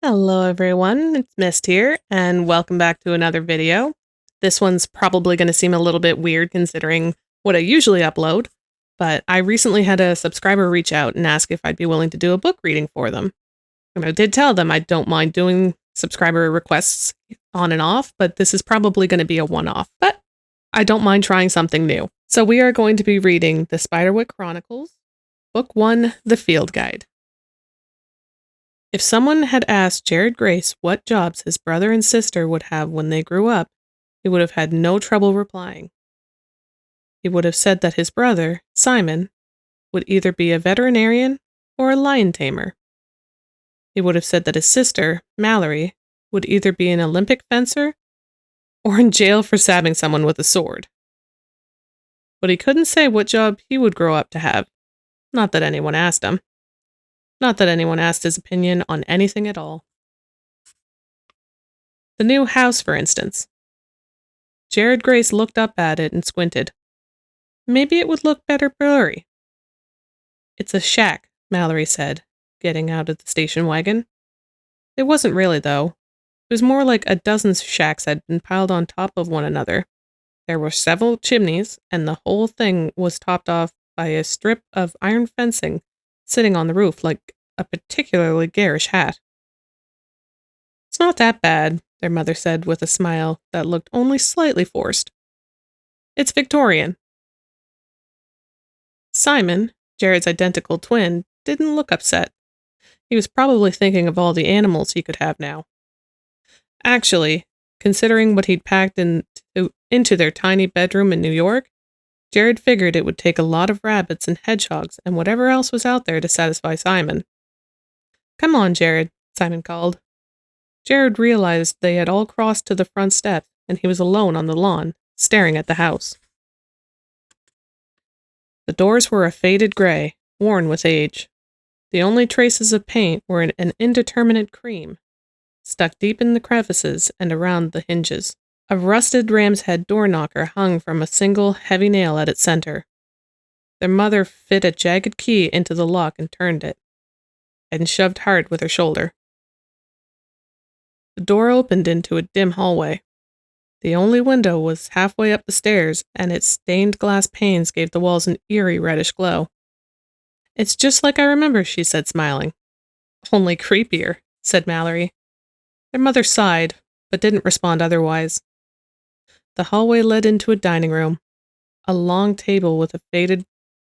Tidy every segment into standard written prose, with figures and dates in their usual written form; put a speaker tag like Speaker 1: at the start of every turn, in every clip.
Speaker 1: Hello everyone, it's Mist here, and welcome back to another video. This one's probably going to seem a little bit weird considering what I usually upload, but I recently had a subscriber reach out and ask if I'd be willing to do a book reading for them. And I did tell them I don't mind doing subscriber requests on and off, but this is probably going to be a one-off. But I don't mind trying something new. So we are going to be reading the Spiderwick Chronicles, Book 1, The Field Guide. If someone had asked Jared Grace what jobs his brother and sister would have when they grew up, he would have had no trouble replying. He would have said that his brother, Simon, would either be a veterinarian or a lion tamer. He would have said that his sister, Mallory, would either be an Olympic fencer or in jail for stabbing someone with a sword. But he couldn't say what job he would grow up to have. Not that anyone asked him. Not that anyone asked his opinion on anything at all. The new house, for instance. Jared Grace looked up at it and squinted. Maybe it would look better blurry. It's a shack, Mallory said, getting out of the station wagon. It wasn't really, though. It was more like a dozen shacks had been piled on top of one another. There were several chimneys, and the whole thing was topped off by a strip of iron fencing sitting on the roof like a particularly garish hat. It's not that bad, their mother said with a smile that looked only slightly forced. It's Victorian. Simon, Jared's identical twin, didn't look upset. He was probably thinking of all the animals he could have now. Actually, considering what he'd packed into their tiny bedroom in New York, Jared figured it would take a lot of rabbits and hedgehogs and whatever else was out there to satisfy Simon. Come on, Jared, Simon called. Jared realized they had all crossed to the front steps and he was alone on the lawn, staring at the house. The doors were a faded gray, worn with age. The only traces of paint were an indeterminate cream, stuck deep in the crevices and around the hinges. A rusted ram's head door knocker hung from a single heavy nail at its center. Their mother fit a jagged key into the lock and turned it, and shoved hard with her shoulder. The door opened into a dim hallway. The only window was halfway up the stairs, and its stained glass panes gave the walls an eerie reddish glow. It's just like I remember, she said, smiling. Only creepier, said Mallory. Their mother sighed, but didn't respond otherwise. The hallway led into a dining room. A long table with a faded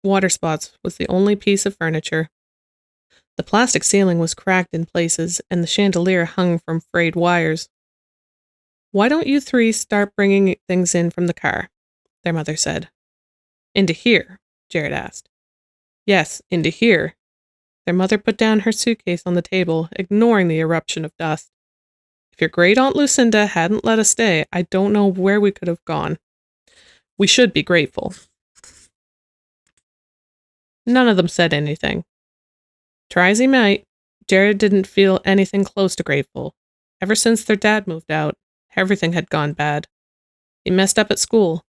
Speaker 1: water spots was the only piece of furniture. The plastic ceiling was cracked in places, and the chandelier hung from frayed wires. Why don't you three start bringing things in from the car? Their mother said. Into here? Jared asked. Yes, into here. Their mother put down her suitcase on the table, ignoring the eruption of dust. If your great Aunt Lucinda hadn't let us stay, I don't know where we could have gone. We should be grateful. None of them said anything. Try as he might, Jared didn't feel anything close to grateful. Ever since their dad moved out, everything had gone bad. He messed up at school,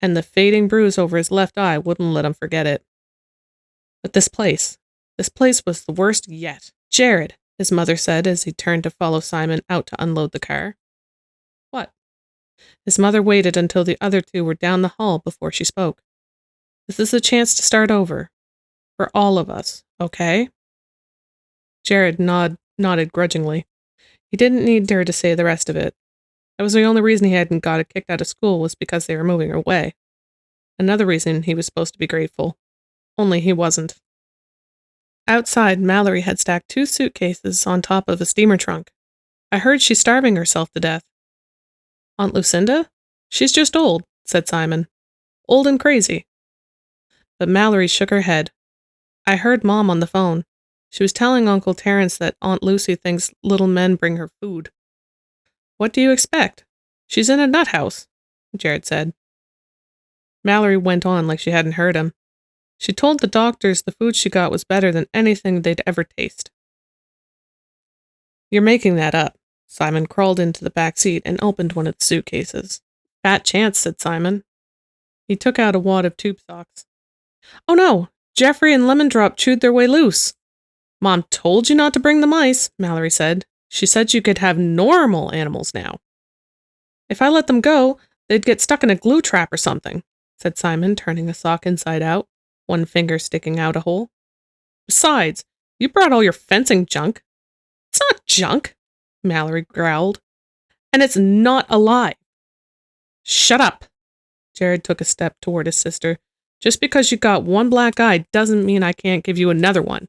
Speaker 1: and the fading bruise over his left eye wouldn't let him forget it. But this place was the worst yet. Jared, his mother said as he turned to follow Simon out to unload the car. What? His mother waited until the other two were down the hall before she spoke. This is a chance to start over. For all of us, okay? Jared nodded grudgingly. He didn't need her to say the rest of it. That was the only reason he hadn't got kicked out of school was because they were moving away. Another reason he was supposed to be grateful. Only he wasn't. Outside, Mallory had stacked 2 suitcases on top of a steamer trunk. I heard she's starving herself to death. Aunt Lucinda? She's just old, said Simon. Old and crazy. But Mallory shook her head. I heard Mom on the phone. She was telling Uncle Terence that Aunt Lucy thinks little men bring her food. What do you expect? She's in a nut house, Jared said. Mallory went on like she hadn't heard him. She told the doctors the food she got was better than anything they'd ever taste. You're making that up. Simon crawled into the back seat and opened one of the suitcases. Fat chance, said Simon. He took out a wad of tube socks. Oh no! Jeffrey and Lemon Drop chewed their way loose. Mom told you not to bring the mice, Mallory said. She said you could have normal animals now. If I let them go, they'd get stuck in a glue trap or something, said Simon, turning a sock inside out, one finger sticking out a hole. Besides, you brought all your fencing junk. It's not junk, Mallory growled. And it's not alive. Shut up. Jared took a step toward his sister. Just because you got one black eye doesn't mean I can't give you another one.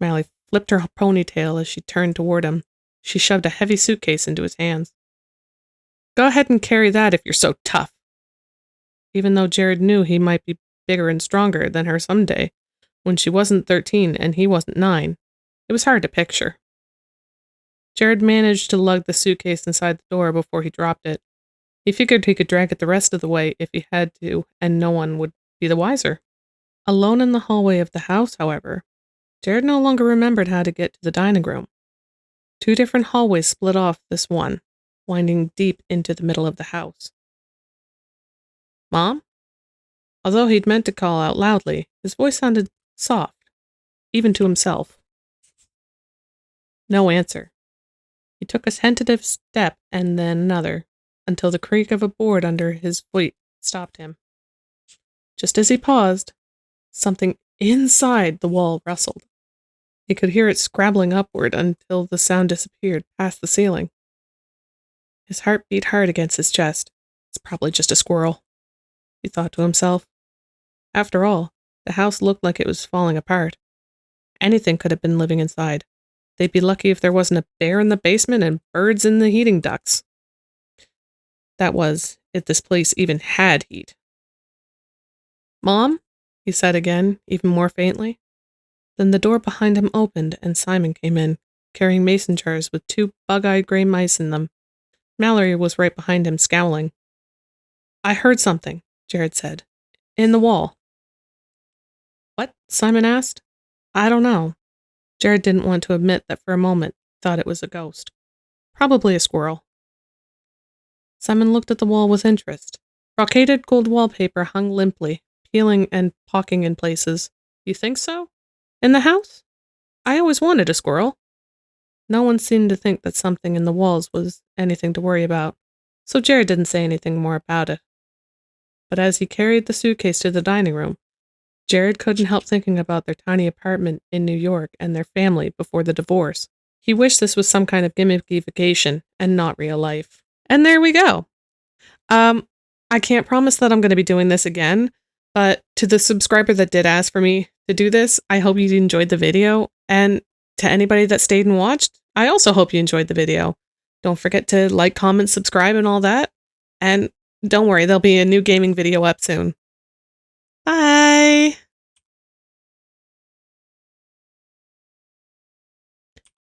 Speaker 1: Mallory flipped her ponytail as she turned toward him. She shoved a heavy suitcase into his hands. Go ahead and carry that if you're so tough. Even though Jared knew he might be bigger and stronger than her someday, when she wasn't 13 and he wasn't 9, it was hard to picture. Jared managed to lug the suitcase inside the door before he dropped it. He figured he could drag it the rest of the way if he had to, and no one would be the wiser. Alone in the hallway of the house, however, Jared no longer remembered how to get to the dining room. 2 different hallways split off this one, winding deep into the middle of the house. Mom? Although he'd meant to call out loudly, his voice sounded soft, even to himself. No answer. He took a tentative step and then another, until the creak of a board under his feet stopped him. Just as he paused, something inside the wall rustled. He could hear it scrabbling upward until the sound disappeared past the ceiling. His heart beat hard against his chest. It's probably just a squirrel, he thought to himself. After all, the house looked like it was falling apart. Anything could have been living inside. They'd be lucky if there wasn't a bear in the basement and birds in the heating ducts. That was, if this place even had heat. Mom? He said again, even more faintly. Then the door behind him opened and Simon came in, carrying mason jars with 2 bug-eyed gray mice in them. Mallory was right behind him, scowling. I heard something, Jared said. In the wall. What? Simon asked. I don't know. Jared didn't want to admit that for a moment he thought it was a ghost. Probably a squirrel. Simon looked at the wall with interest. Brocaded gold wallpaper hung limply, peeling and pocking in places. You think so? In the house? I always wanted a squirrel. No one seemed to think that something in the walls was anything to worry about, so Jared didn't say anything more about it. But as he carried the suitcase to the dining room, Jared couldn't help thinking about their tiny apartment in New York and their family before the divorce. He wished this was some kind of gimmicky vacation and not real life. And there we go. I can't promise that I'm going to be doing this again, but to the subscriber that did ask for me to do this, I hope you enjoyed the video. And to anybody that stayed and watched, I also hope you enjoyed the video. Don't forget to like, comment, subscribe, and all that. And don't worry, there'll be a new gaming video up soon. Bye!